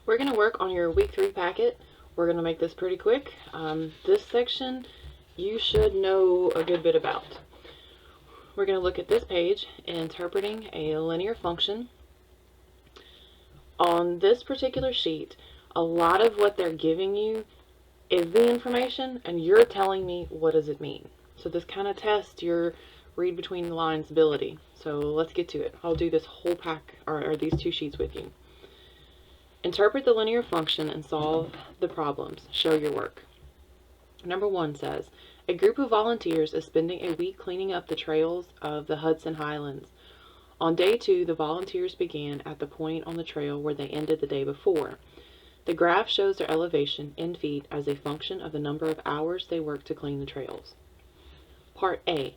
We're going to work on your week 3 packet. We're going to make this pretty quick. This section you should know a good bit about. We're going to look at this page, interpreting a linear function. On this particular sheet, a lot of what they're giving you is the information, and you're telling me what does it mean. So this kind of tests your read between the lines ability. So let's get to it. I'll do this whole pack, or these 2 sheets with you. Interpret the linear function and solve the problems. Show your work. Number 1 says, a group of volunteers is spending a week cleaning up the trails of the Hudson Highlands. On day 2, the volunteers began at the point on the trail where they ended the day before. The graph shows their elevation in feet as a function of the number of hours they worked to clean the trails. Part A.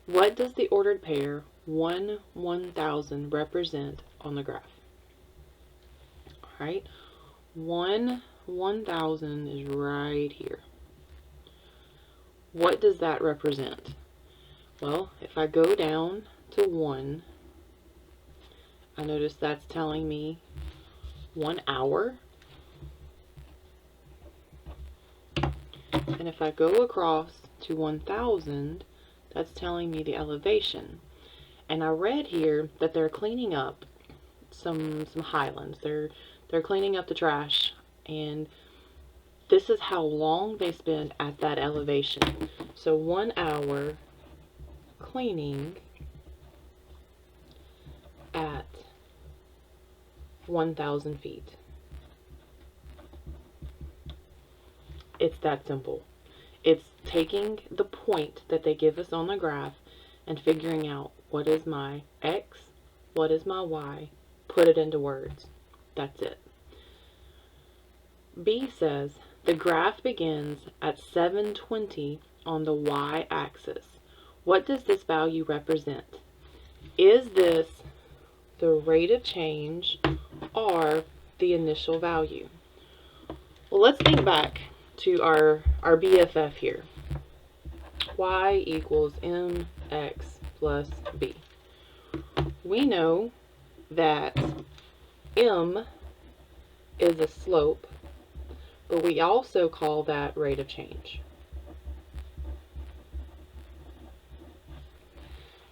What does the ordered pair 1, 1000 represent on the graph? Alright, 1, 1000 is right here. What does that represent? Well, if I go down to 1, I notice that's telling me 1 hour. And if I go across to 1000, that's telling me the elevation. And I read here that they're cleaning up some highlands. They're cleaning up the trash, and this is how long they spend at that elevation. So 1 hour cleaning at 1000 feet. It's that simple. It's taking the point that they give us on the graph and figuring out what is my X, what is my Y, put it into words. That's it. B says, the graph begins at 720 on the Y-axis. What does this value represent? Is this the rate of change or the initial value? Well, let's think back to our BFF here. Y equals mx plus b. We know that m is a slope, but we also call that rate of change.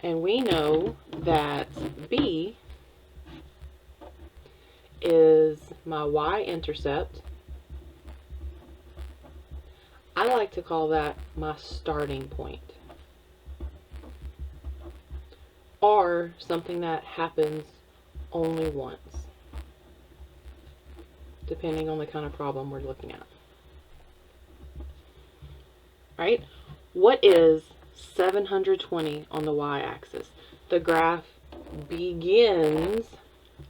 And we know that b is my y-intercept. I like to call that my starting point, or something that happens only once, depending on the kind of problem we're looking at. Right? What is 720 on the y-axis? The graph begins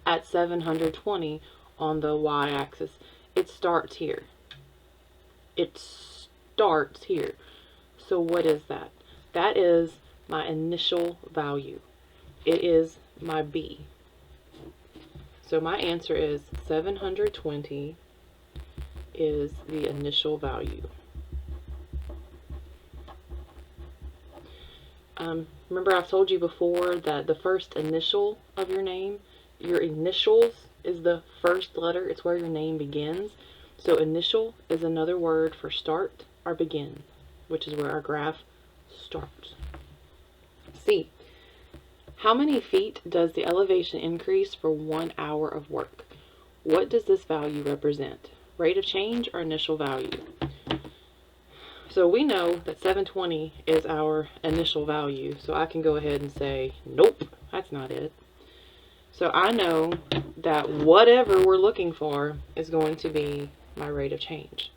at 720 on the y-axis. It starts here. It starts here. So what is that? That is my initial value. It is my B. So my answer is 720 is the initial value. Remember I've told you before that the first initial of your name, your initials is the first letter. It's where your name begins. So initial is another word for start or begin, which is where our graph starts. C. How many feet does the elevation increase for 1 hour of work? What does this value represent? Rate of change or initial value? So we know that 720 is our initial value, so I can go ahead and say, nope, that's not it. So I know that whatever we're looking for is going to be my rate of change.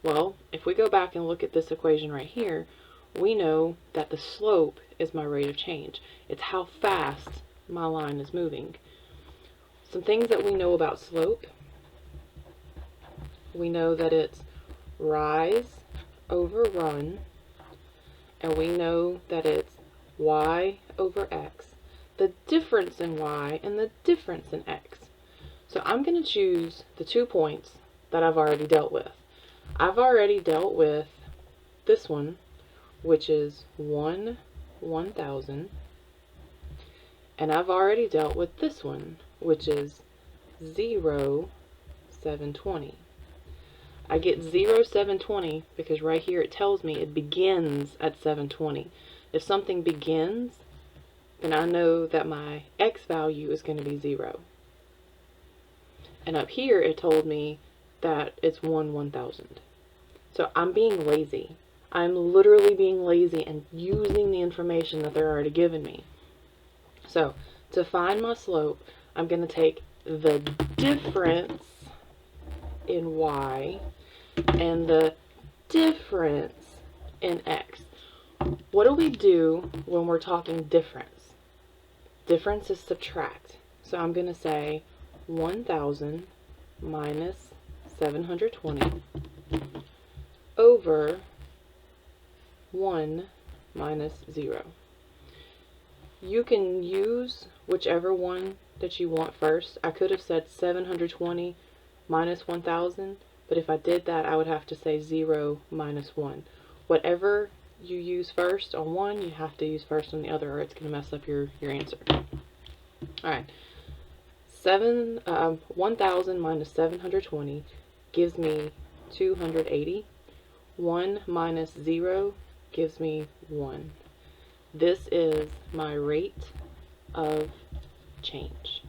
Well, if we go back and look at this equation right here, we know that the slope is my rate of change. It's how fast my line is moving. Some things that we know about slope. We know that it's rise over run, and we know that it's y over x, the difference in y and the difference in x. So I'm going to choose the 2 points that I've already dealt with. I've already dealt with this one, which is 1, 1000, and I've already dealt with this one, which is 0, 720. I get 0, 720 because right here it tells me it begins at 720. If something begins, then I know that my x value is going to be 0. And up here it told me that it's 1/1000. So I'm being lazy. I'm literally being lazy and using the information that they're already giving me. So to find my slope, I'm going to take the difference in y and the difference in x. What do we do when we're talking difference? Difference is subtract. So I'm going to say 1000 minus 720 over 1 minus 0. You can use whichever one that you want first. I could have said 720 minus 1000, but if I did that, I would have to say 0 minus 1. Whatever you use first on one, you have to use first on the other, or it's going to mess up your answer. Alright, 1000 minus 720 gives me 280. 1 minus 0 gives me 1. This is my rate of change.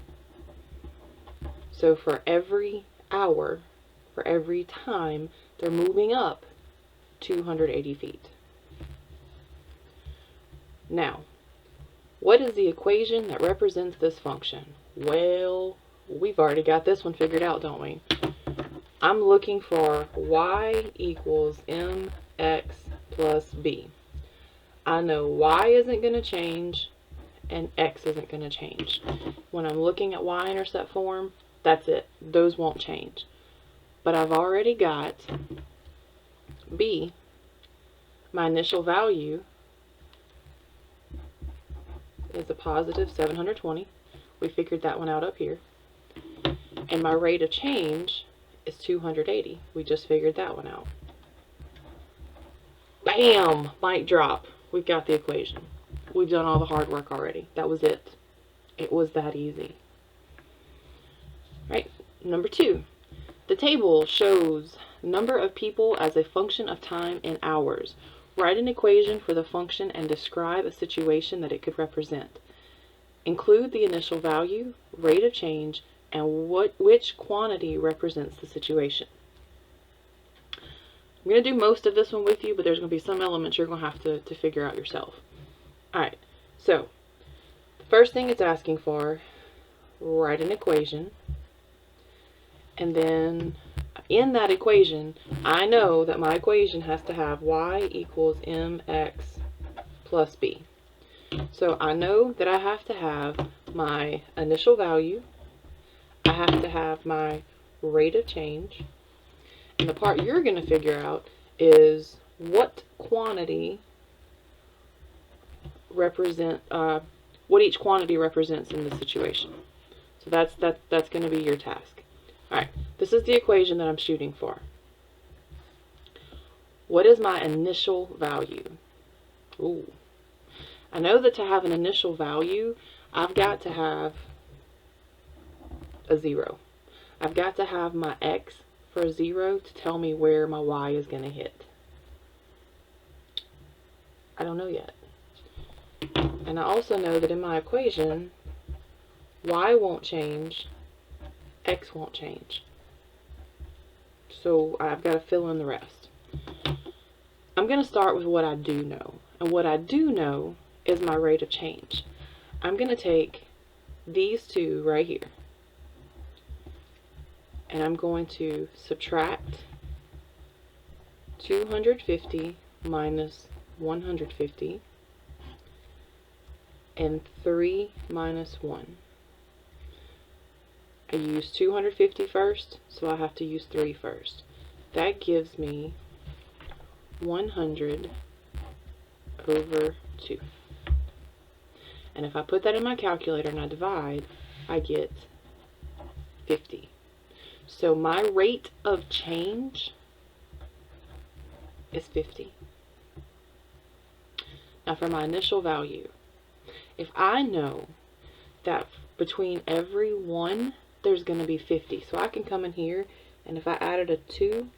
So for every hour, for every time, they're moving up 280 feet. Now, what is the equation that represents this function? Well, we've already got this one figured out, don't we? I'm looking for y equals mx plus b. I know y isn't going to change and x isn't going to change. When I'm looking at y-intercept form, that's it. Those won't change. But I've already got b, my initial value is a positive 720. We figured that one out up here. And my rate of change is 280. We just figured that one out. Bam! Mic drop. We've got the equation. We've done all the hard work already. That was it. It was that easy. Right, number 2. The table shows number of people as a function of time in hours. Write an equation for the function and describe a situation that it could represent. Include the initial value, rate of change, and which quantity represents the situation. I'm going to do most of this one with you, but there's going to be some elements you're going to have to figure out yourself. Alright, so the first thing it's asking for, write an equation. And then in that equation, I know that my equation has to have y equals mx plus b. So I know that I have to have my initial value, I have to have my rate of change, and the part you're going to figure out is what quantity what each quantity represents in the situation. So that's going to be your task. Alright, this is the equation that I'm shooting for. What is my initial value? Ooh. I know that to have an initial value, I've got to have a 0. I've got to have my x for a 0 to tell me where my y is going to hit. I don't know yet. And I also know that in my equation, y won't change, x won't change. So I've got to fill in the rest. I'm going to start with what I do know. And what I do know is my rate of change. I'm going to take these two right here, and I'm going to subtract 250 minus 150 and 3 minus 1. I used 250 first, so I have to use 3 first. That gives me 100 over 2. And if I put that in my calculator and I divide, I get 50. So my rate of change is 50. Now for my initial value, if I know that between every 1 there's going to be 50. So I can come in here, and if I added a 2,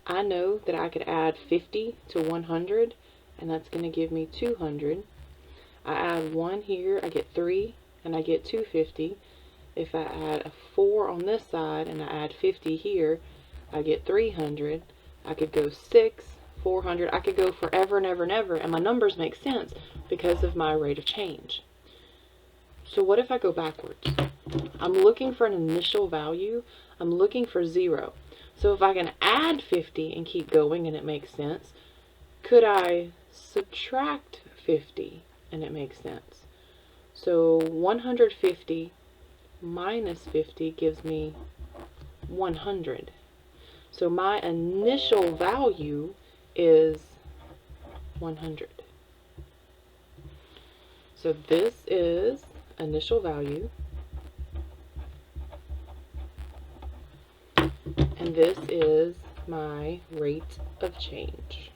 I know that I could add 50 to 100, and that's going to give me 200. I add 1 here, I get 3, and I get 250. If I add a 4 on this side, and I add 50 here, I get 300. I could go 6, 400. I could go forever and ever and ever, and my numbers make sense because of my rate of change. So what if I go backwards? I'm looking for an initial value. I'm looking for 0. So if I can add 50 and keep going and it makes sense, could I subtract 50 and it makes sense? So 150 minus 50 gives me 100. So my initial value is 100. So this is initial value, and this is my rate of change.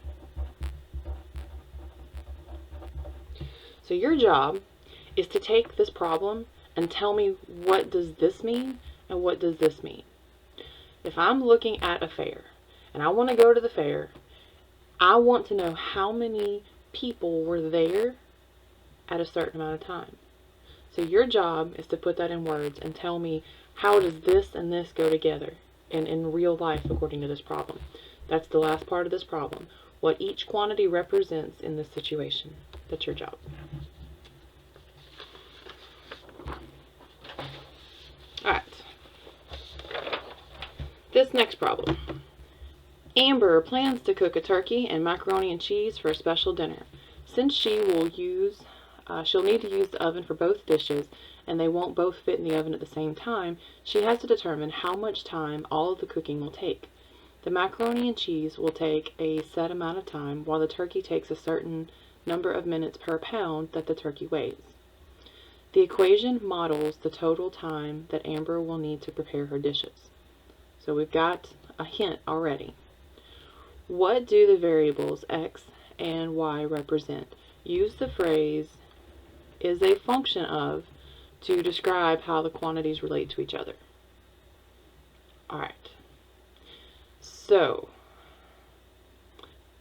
So your job is to take this problem and tell me, what does this mean and what does this mean? If I'm looking at a fair and I want to go to the fair, I want to know how many people were there at a certain amount of time. So your job is to put that in words and tell me, how does this and this go together in real life according to this problem. That's the last part of this problem. What each quantity represents in this situation. That's your job. Alright. This next problem. Amber plans to cook a turkey and macaroni and cheese for a special dinner. Since she'll need to use the oven for both dishes, and they won't both fit in the oven at the same time, she has to determine how much time all of the cooking will take. The macaroni and cheese will take a set amount of time, while the turkey takes a certain number of minutes per pound that the turkey weighs. The equation models the total time that Amber will need to prepare her dishes. So we've got a hint already. What do the variables x and y represent? Use the phrase "is a function of" to describe how the quantities relate to each other. Alright. So,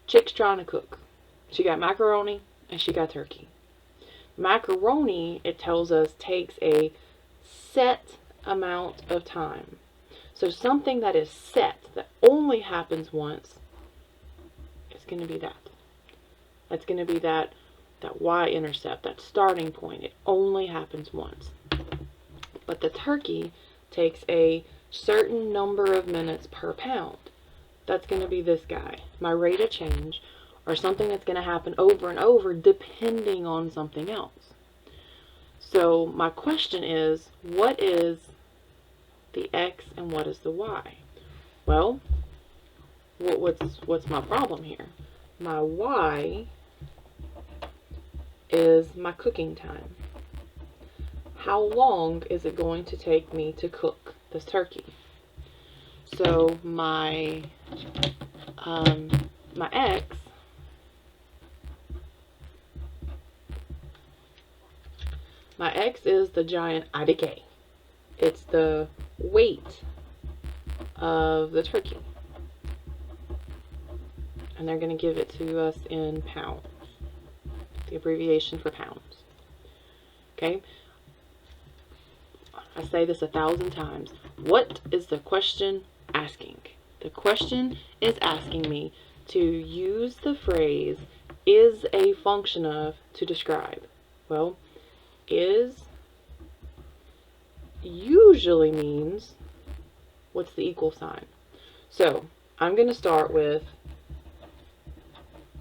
chick's trying to cook. She got macaroni and she got turkey. Macaroni, it tells us, takes a set amount of time. So something that is set, that only happens once, is going to be that. That's going to be that y-intercept, that starting point. It only happens once. But the turkey takes a certain number of minutes per pound. That's going to be this guy, my rate of change, or something that's going to happen over and over depending on something else. So my question is, what is the x and what is the y? Well, what's my problem here? My y is my cooking time. How long is it going to take me to cook this turkey? So my x is the giant IDK. It's the weight of the turkey. And they're going to give it to us in pounds. The abbreviation for pounds. Okay? I say this 1,000 times. What is the question asking? The question is asking me to use the phrase "is a function of" to describe. Well, is usually means, what's the equal sign? So, I'm going to start with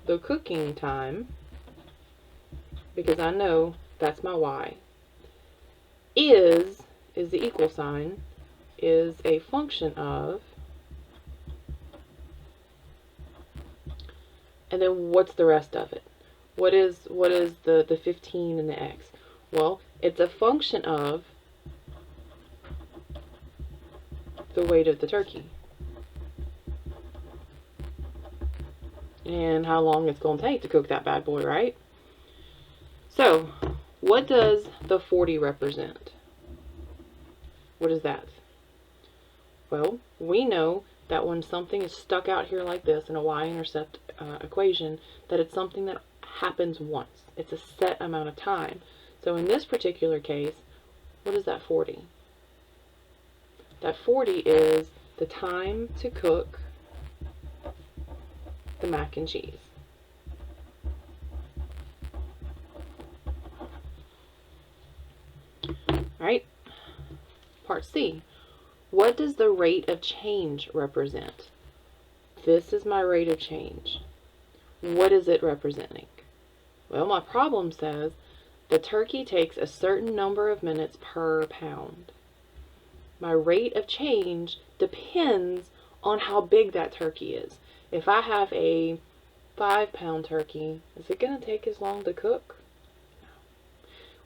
the cooking time, because I know that's my y. Is the equal sign, is a function of, and then what's the rest of it? What is the 15 and the x? Well, it's a function of the weight of the turkey and how long it's going to take to cook that bad boy, right? So, what does the 40 represent? What is that? Well, we know that when something is stuck out here like this in a y-intercept equation, that it's something that happens once. It's a set amount of time. So in this particular case, what is that 40? That 40 is the time to cook the mac and cheese. Alright, part C. What does the rate of change represent? This is my rate of change. What is it representing? Well, my problem says the turkey takes a certain number of minutes per pound. My rate of change depends on how big that turkey is. If I have a 5-pound turkey, is it going to take as long to cook?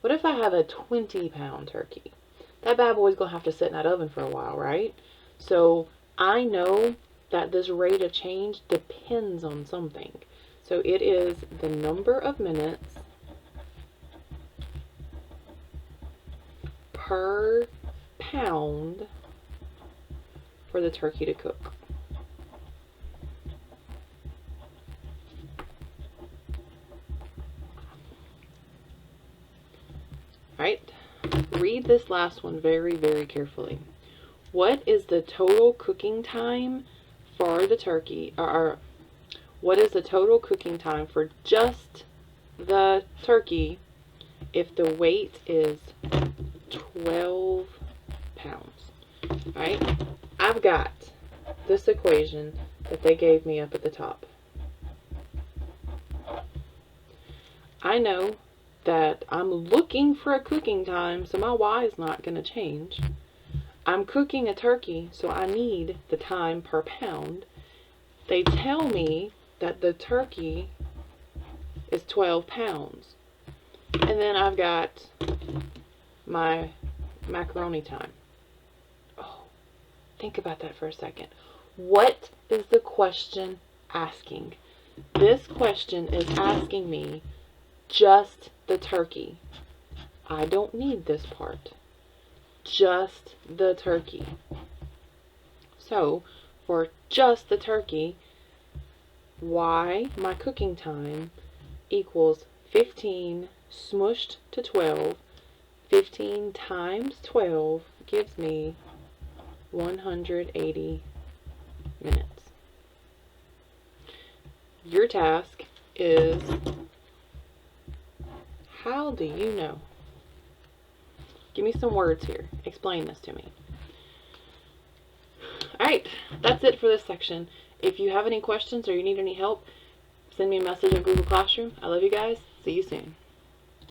What if I have a 20-pound turkey? That bad boy's going to have to sit in that oven for a while, right? So I know that this rate of change depends on something. So it is the number of minutes per pound for the turkey to cook. Alright, read this last one very, very carefully. What is the total cooking time for the turkey, or what is the total cooking time for just the turkey if the weight is 12 pounds? Alright, I've got this equation that they gave me up at the top. I know that I'm looking for a cooking time, so my y is not going to change. I'm cooking a turkey, so I need the time per pound. They tell me that the turkey is 12 pounds. And then I've got my macaroni time. Oh, think about that for a second. What is the question asking? This question is asking me just the turkey. I don't need this part. Just the turkey. So, for just the turkey, y, my cooking time, equals 15 smushed to 12. 15 times 12 gives me 180 minutes. Your task is, how do you know? Give me some words here. Explain this to me. Alright, that's it for this section. If you have any questions or you need any help, send me a message on Google Classroom. I love you guys. See you soon.